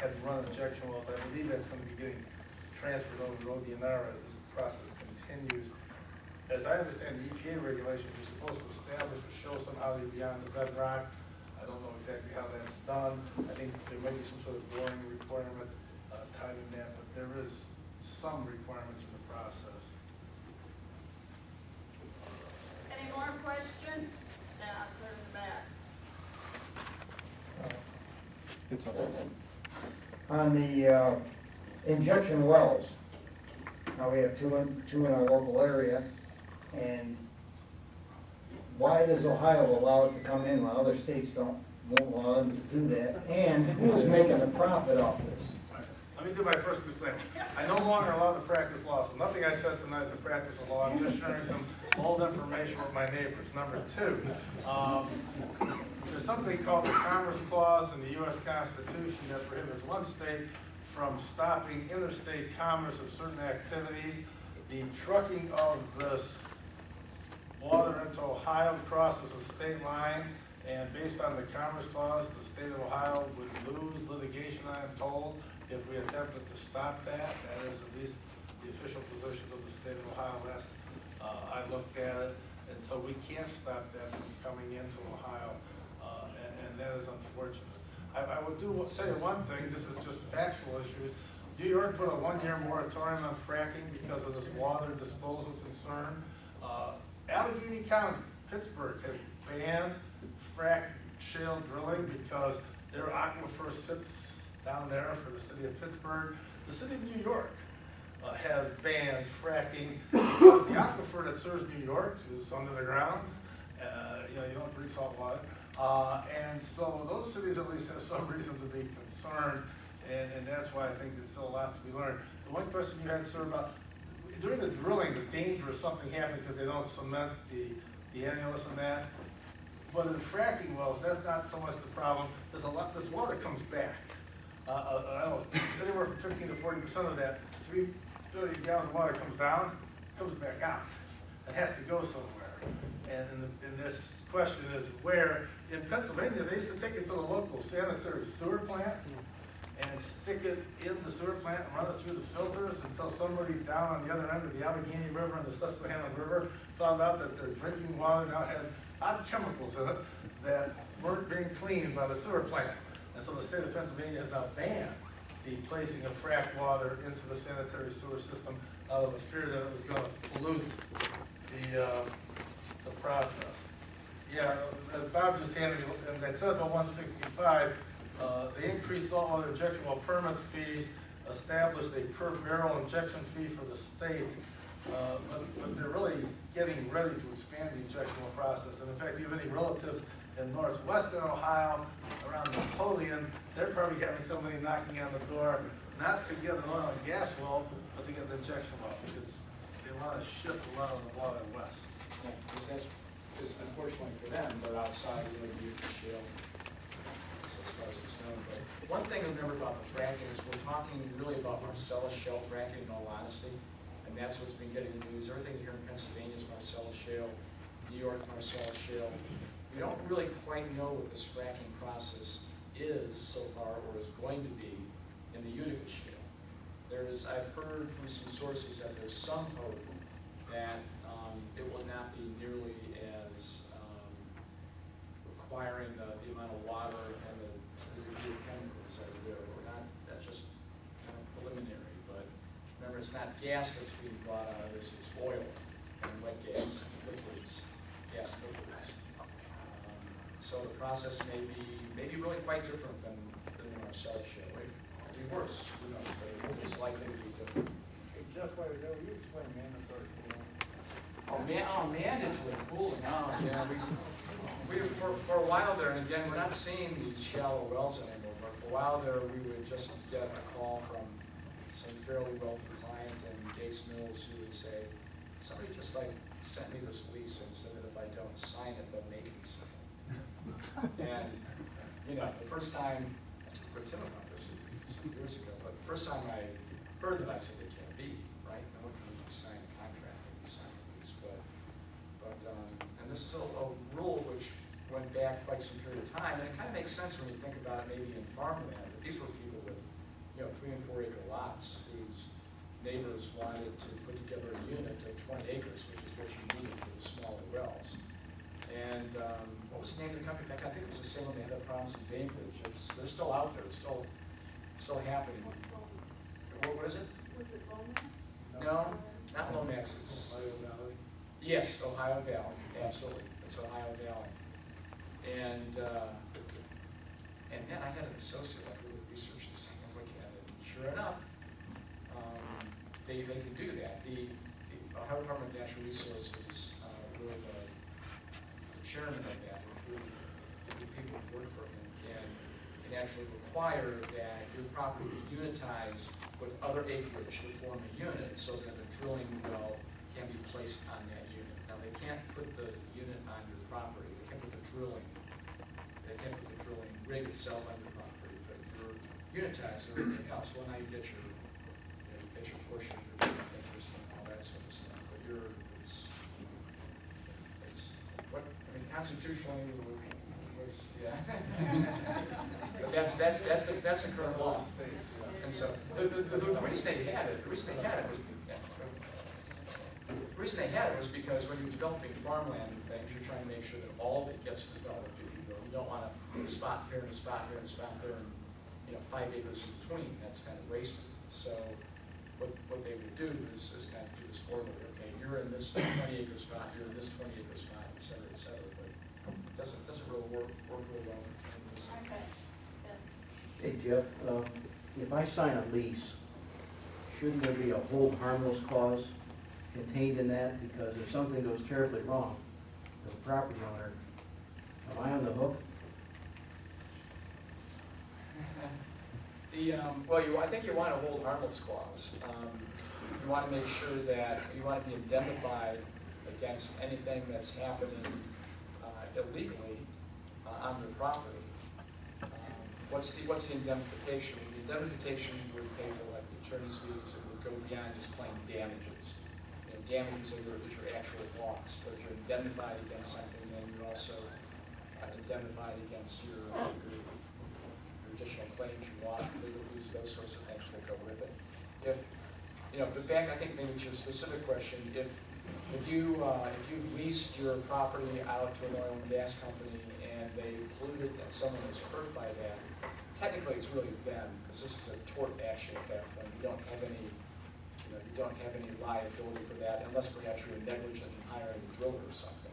had run injection wells. I believe that's going to be getting transferred over to ODNR as this process continues. As I understand the EPA regulations, you're supposed to establish or show somehow they're beyond the bedrock. I don't know exactly how that's done. I think there may be some sort of boring requirement tied in that, but there is some requirements in the process. Any more questions? Now, turn it back. It's On the injection wells, now we have two in our local area, and why does Ohio allow it to come in while other states won't allow them to do that? And who's making a profit off this? Let me do my first disclaimer. I no longer allow to practice law, so nothing I said tonight is a practice of law. I'm just sharing some old information with my neighbors. Number two, there's something called the Commerce Clause in the U.S. Constitution that prohibits one state from stopping interstate commerce of certain activities. The trucking of this water into Ohio crosses a state line, and based on the Commerce Clause, the state of Ohio would lose litigation, I am told, if we attempted to stop that. That is at least the official position of the state of Ohio last I looked at it, and so we can't stop that from coming into Ohio, and that is unfortunate. I would tell you one thing, this is just factual issues. New York put a 1-year moratorium on fracking because of this water disposal concern. Allegheny County, Pittsburgh, has banned frack shale drilling because their aquifer sits down there for the city of Pittsburgh. The city of New York has banned fracking because the aquifer that serves New York is under the ground. You don't drink salt water. And so those cities at least have some reason to be concerned, and that's why I think there's still a lot to be learned. The one question you had, sir, about during the drilling, the danger of something happening because they don't cement the annulus and that. But in fracking wells, that's not so much the problem. There's a lot. This water comes back. I don't know, anywhere from 15 to 40% of that 3 billion gallons of water comes down, comes back out. It has to go somewhere. And this question is where, in Pennsylvania, they used to take it to the local sanitary sewer plant and stick it in the sewer plant and run it through the filters until somebody down on the other end of the Allegheny River and the Susquehanna River found out that their drinking water now had odd chemicals in it that weren't being cleaned by the sewer plant. And so the state of Pennsylvania has now banned the placing of frack water into the sanitary sewer system out of the fear that it was going to pollute the process. Yeah, as Bob just handed me, and that said about 165, they increased saltwater injection well permit fees, established a per barrel injection fee for the state, but they're really getting ready to expand the injection well process. And in fact, if you have any relatives in northwestern Ohio, around Napoleon, they're probably having somebody knocking on the door, not to get an oil and gas well, but to get an injection well, because they want to ship a lot of the water west. Yeah, because that's just unfortunately for them, they're outside really the shale, as far as it's known. But one thing to remember about the fracking is we're talking really about Marcellus shale fracking, in all honesty, and that's what's been getting the news. Everything here in Pennsylvania is Marcellus shale, New York Marcellus shale. We don't really quite know what this fracking process is so far, or is going to be, in the Utica shale. I've heard from some sources that there's some hope that it will not be nearly as requiring the amount of water and the degree of chemicals that are there. That's just kind of preliminary, but remember, it's not gas that's being brought out of this, it's oil and wet gas, liquids, gas liquids. So the process may be really quite different than the Marcellus shale. It could be worse, who knows, but it's likely to be different. Hey, Jeff, why don't you explain mandatory cooling? Mandatory cooling. Oh, yeah. We for a while there, and again, we're not seeing these shallow wells anymore, but for a while there, we would just get a call from some fairly wealthy client in Gates Mills who would say, somebody just sent me this lease and said that if I don't sign it, they'll make me sign it. And, the first time, I took Tim about this some years ago, but the first time I heard that, I said, it can't be, right? No one can sign a contract when you sign a lease, and this is a rule which went back quite some period of time, and it kind of makes sense when you think about it maybe in farmland, but these were people with 3 and 4 acre lots whose neighbors wanted to put together a unit of 20 acres, which is what you needed for the smaller wells. And what was the name of the company? In fact, I think it was the same one they had that promise in Bainbridge. They're still out there. It's still happening. What is it? Was it Lomax? No, not Lomax. It's Ohio Valley. yes, Ohio Valley. Absolutely, it's Ohio Valley. And man, I had an associate like who would research this thing and look at it. And sure enough, they can do that. The Ohio Department of Natural Resources, really the chairman of that, who the people who work for him can actually require that your property be unitized with other acreage to form a unit so that a drilling well can be placed on that unit. Now, they can't put the unit on your property. They can't put the drilling rig itself on your property, but you're unitized and everything else. Well, now you get your portion of your interest and all that sort of stuff. But it's what I mean constitutionally was yeah. But that's the current law. And so the reason they had it was because when you're developing farmland and things, you're trying to make sure that all of it gets developed, if you will. You don't want to put a spot here and a spot here and a spot there and 5 acres in between. That's kind of wasted. So what they would do is kind of do this orderly. Okay, you're in this 20-acre spot, you're in this 20-acre spot, et cetera, et cetera. But it doesn't really work real well. Okay, good. Hey Jeff, if I sign a lease, shouldn't there be a hold harmless clause contained in that? Because if something goes terribly wrong as a property owner, am I on the hook? I think you want a hold harmless clause. You want to make sure that you want to be indemnified against anything that's happening illegally on your property. What's the indemnification? The indemnification would pay for like attorney's fees. It would go beyond just plain damages. Damages are your actual loss, but if you're indemnified against something, then you're also indemnified against your additional claims, your water, legal fees, those sorts of things that go with it. But back, I think maybe to your specific question, if you've leased your property out to an oil and gas company and they polluted and someone was hurt by that, technically it's really them, because this is a tort action at that point. You don't have any liability for that, unless perhaps you're negligent in hiring a driller or something.